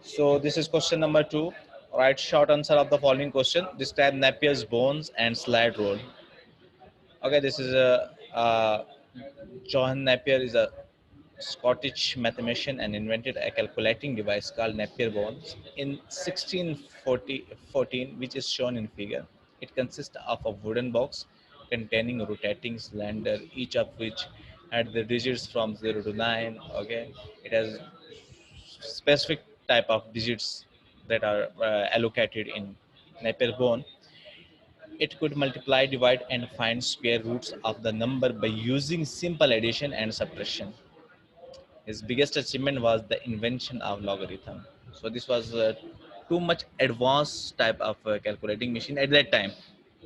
So this is question number 2. Write short answer of the following question. Describe Napier's bones and slide rule. Okay, this is Johann Napier is a Scottish mathematician and invented a calculating device called Napier bones in 1614, which is shown in figure. It consists of a wooden box containing a rotating cylinder, each of which had the digits from 0 to 9. Okay, it has specific type of digits that are allocated in Napier bone. It could multiply, divide, and find square roots of the number by using simple addition and subtraction. His biggest achievement was the invention of logarithm. So this was too much advanced type of calculating machine at that time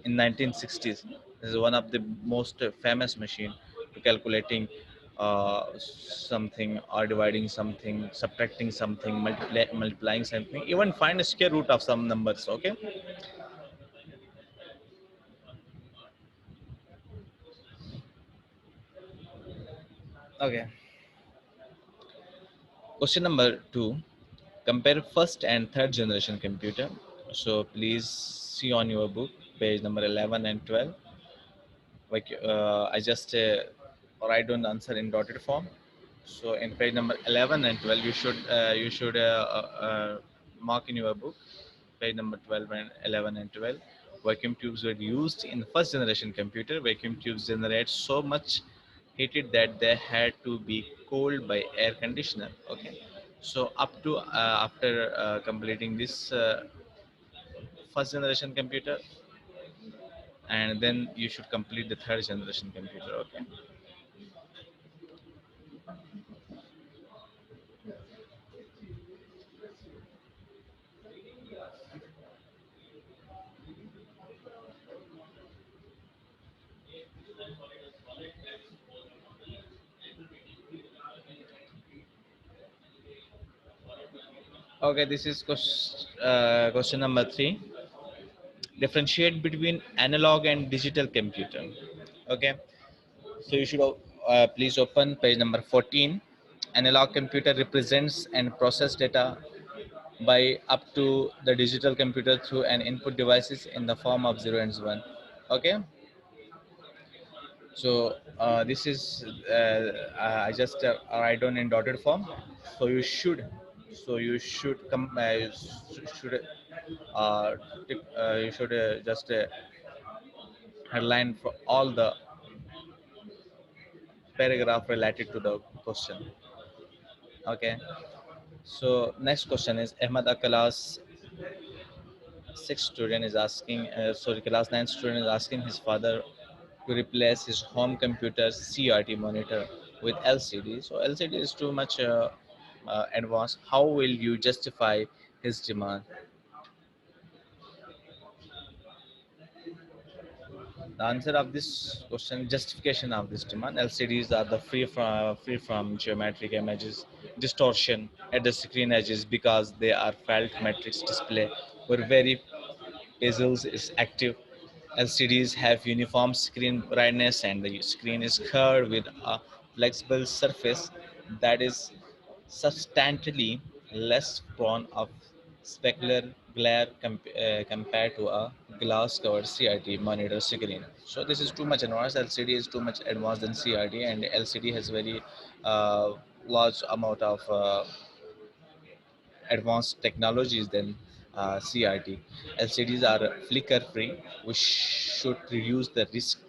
in 1960s. This is one of the most famous machine to calculating something or dividing something, subtracting something, multiplying something, even find a square root of some numbers. Okay. Okay. Question number 2. Compare first and third generation computer. So please see on your book, page number 11 and 12. Like I just write down the answer in dotted form. So in page number 11 and 12, you should mark in your book, page number 12 and 11 and 12. Vacuum tubes were used in first generation computer. Vacuum tubes generate so much heated that they had to be cooled by air conditioner. Okay, so up to after completing this first generation computer, and then you should complete the third generation computer. Okay. Okay, this is question number 3. Differentiate between analog and digital computer. Okay, so you should please open page number 14. Analog computer represents and process data by up to the digital computer through an input devices in the form of 0 and 1. Okay, so this is I just write down in dotted form. So you should come should you should just headline for all the paragraph related to the question. Okay, so next question is Ahmad Akal's sixth student is asking, sorry, class 9 student is asking his father to replace his home computer's CRT monitor with LCD. So LCD is too much advanced. How will you justify his demand? The answer of this question, justification of this demand. LCDs are the free from geometric images, distortion at the screen edges because they are felt matrix display where very bezels is active. LCDs have uniform screen brightness and the screen is curved with a flexible surface that is substantially less prone of specular glare compared to a glass covered CRT monitor screen. So this is too much advanced. LCD is too much advanced than CRT, and LCD has very uh, large amount of advanced technologies than CRT. LCDs are flicker free, which should reduce the risk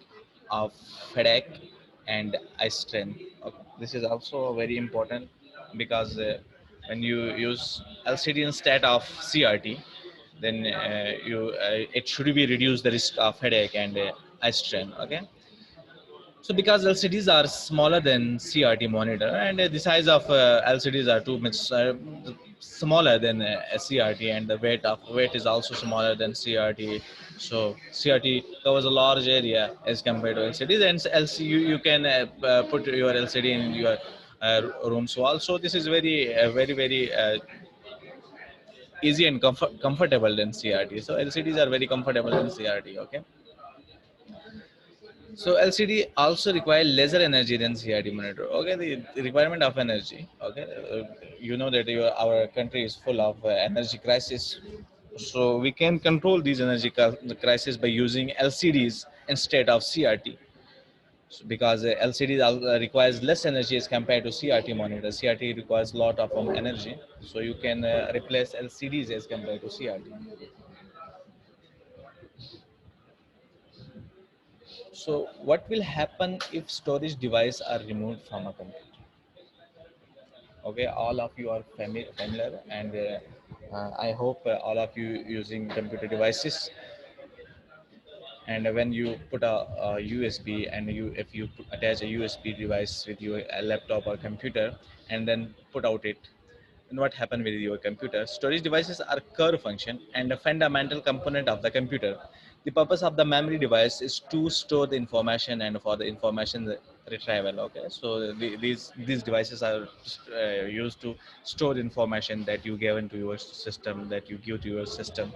of headache and eye strain. Okay. This is also very important because when you use LCD instead of CRT, then it should be reduce the risk of headache and eye strain. Okay. So because LCDs are smaller than CRT monitor and the size of LCDs are too much smaller than a CRT, and the weight is also smaller than CRT. So CRT covers a large area as compared to LCDs, and you can put your LCD in your room's wall. So this is very easy and comfortable than CRT. So LCDs are very comfortable than CRT. Okay. So LCD also require lesser energy than CRT monitor. Okay, the requirement of energy. Okay, you know that our country is full of energy crisis. So we can control these energy crisis by using LCDs instead of CRT. So because LCD requires less energy as compared to CRT monitor. CRT requires a lot of energy, so you can replace LCDs as compared to CRT. So what will happen if storage device are removed from a computer? Okay, all of you are familiar, and I hope all of you using computer devices. And when you put a USB, and if you attach a USB device with your laptop or computer, and then put out it, and what happened with your computer? Storage devices are core function and a fundamental component of the computer. The purpose of the memory device is to store the information and for the information retrieval. Okay, so these devices are used to store information that you give into your system, that you give to your system.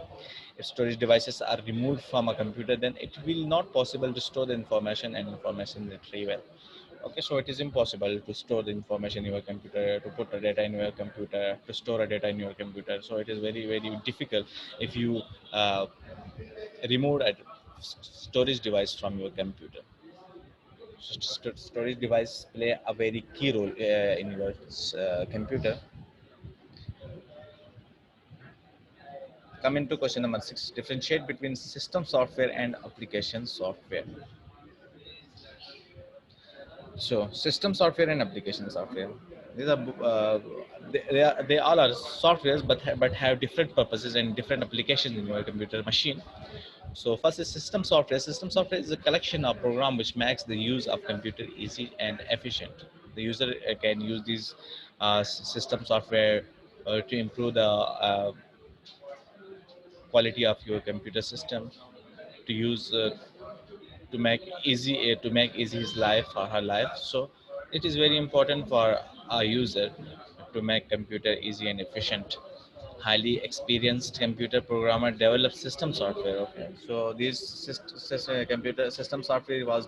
If storage devices are removed from a computer, then it will not possible to store the information and information retrieval. Okay, so it is impossible to store the information in your computer, to put the data in your computer, to store a data in your computer. So it is very difficult if you uh, remove a storage device from your computer. So storage device play a very key role in your computer. Come into question number 6. Differentiate between system software and application software. So system software and application software. These are they all are softwares, but have different purposes and different applications in your computer machine. So first is system software. System software is a collection of program which makes the use of computer easy and efficient. The user can use these system software to improve the quality of your computer system, to use to make easy his life or her life. So it is very important for a user to make computer easy and efficient. Highly experienced computer programmer develops system software. Okay, so these computer system software was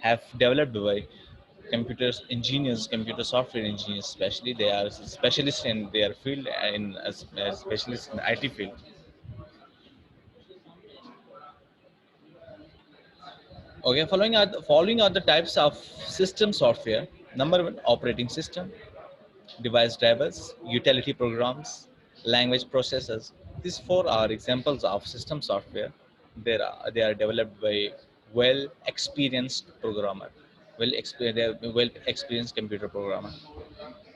have developed by computers engineers, computer software engineers. Especially, they are specialists in their field, in as specialists in the IT field. Okay, following are the types of system software. Number one, operating system, device drivers, utility programs, language processors. These four are examples of system software. They are developed by well experienced programmer, well experienced computer programmer.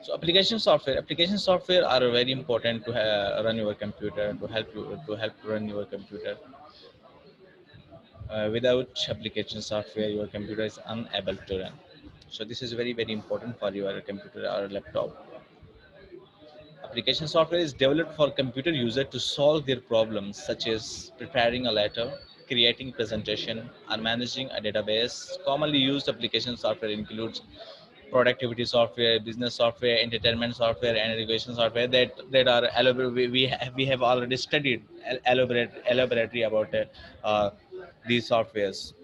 So application software are very important to run your computer, to help run your computer. Without application software, your computer is unable to run. So this is very important for your computer or laptop. Application software is developed for computer user to solve their problems, such as preparing a letter, creating presentation, or managing a database. Commonly used application software includes productivity software, business software, entertainment software, and education software that are we have already studied elaborately about these softwares.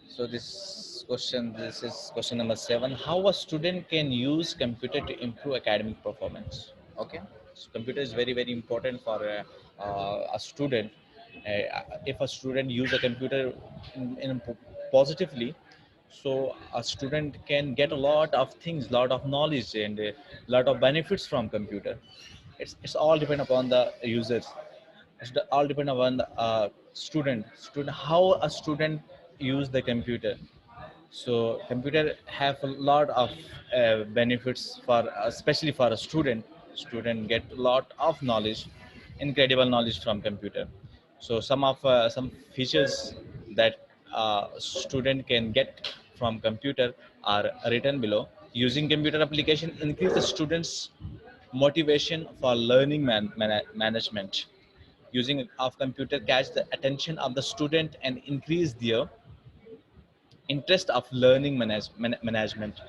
So this is question number 7. How a student can use computer to improve academic performance? Okay, so computer is very important for a student. If a student use a computer in positively, so a student can get a lot of things, lot of knowledge, and a lot of benefits from computer. It's all depend upon the users. All depend upon the student how a student use the computer. So computer have a lot of benefits for especially for a student get a lot of knowledge, incredible knowledge from computer. So some features that student can get from computer are written below. Using computer application increase the students motivation for learning management. Using of computer catch the attention of the student and increase their interest of learning management.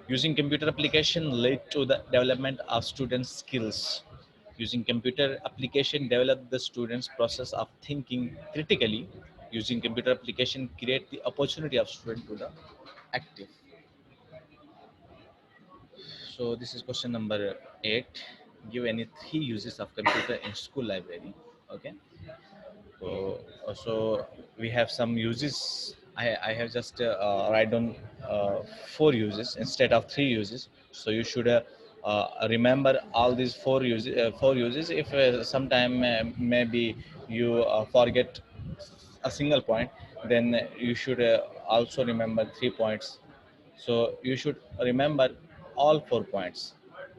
Using computer application lead to the development of student skills. Using computer application develop the students process of thinking critically. Using computer application create the opportunity of student to the active. So this is question number 8. Give any 3 uses of computer in school library. Okay. So we have some uses. I have just write down 4 uses instead of 3 uses. So you should remember all these 4 uses. 4 uses. If sometime maybe you forget a single point, then you should also remember 3 points. So you should remember all 4 points.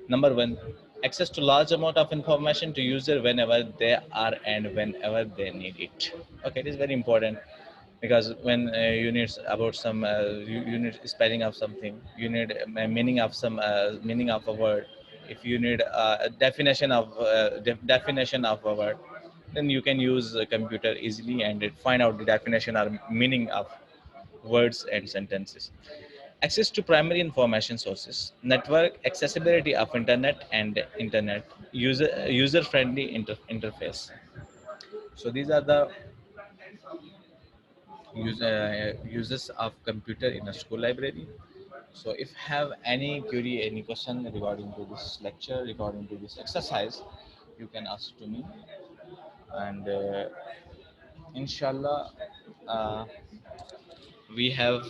Number one, access to large amount of information to user whenever they are and whenever they need it. Okay, it is very important because when you need about some you need spelling of something, you need meaning of some meaning of a word. If you need a definition of definition of a word, then you can use a computer easily and find out the definition or meaning of words and sentences. Access to primary information sources, network accessibility of internet and internet user friendly interface. So these are the uses of computer in a school library. So if have any query, any question regarding to this lecture, regarding to this exercise, you can ask to me, and inshallah uh, we have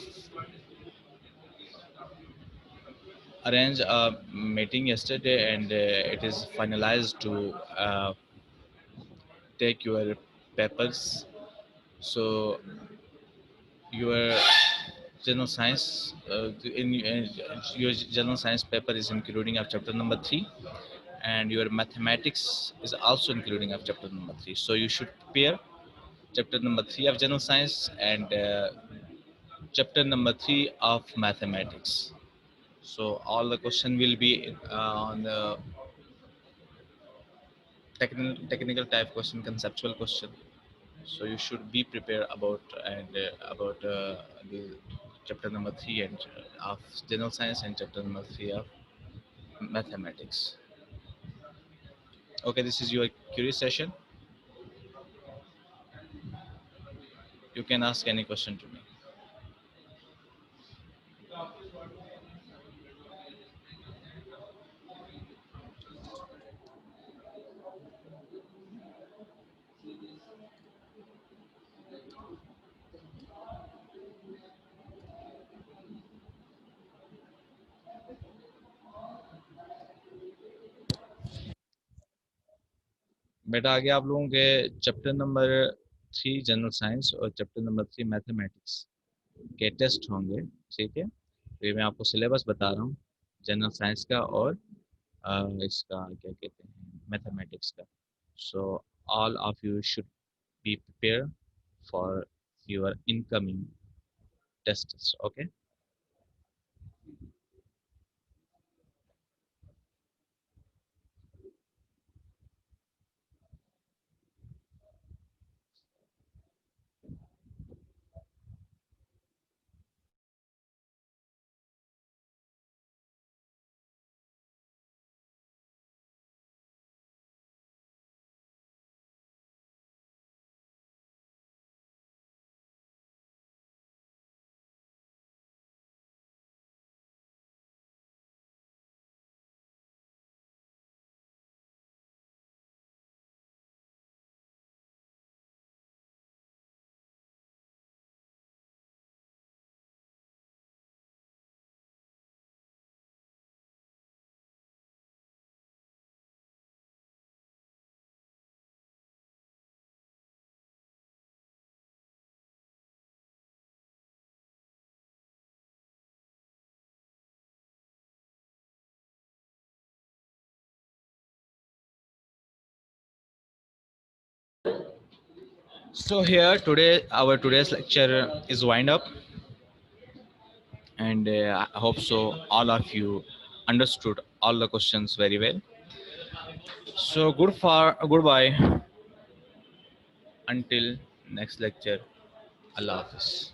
arranged a meeting yesterday, and it is finalized to take your papers. So your general science in your general science paper is including of chapter number 3, and your mathematics is also including of chapter number 3. So you should prepare chapter number 3 of general science and chapter number 3 of mathematics. So all the question will be on the technical type question, conceptual question. So you should be prepared about and about the chapter number 3 and of general science and chapter number 3 of mathematics. Okay, this is your curious session. You can ask any question to me. बेटा आगे आप लोगों के chapter number 3 general science और chapter number 3 mathematics के test होंगे, ठीक है। तो ये मैं आपको सिलेबस बता रहा हूँ जनरल साइंस का और इसका क्या कहते हैं मैथमेटिक्स का। So all of you should be prepare for your incoming tests. Okay. So here today our today's lecture is wind up, and I hope so all of you understood all the questions very well. So goodbye until next lecture. Allah Hafiz.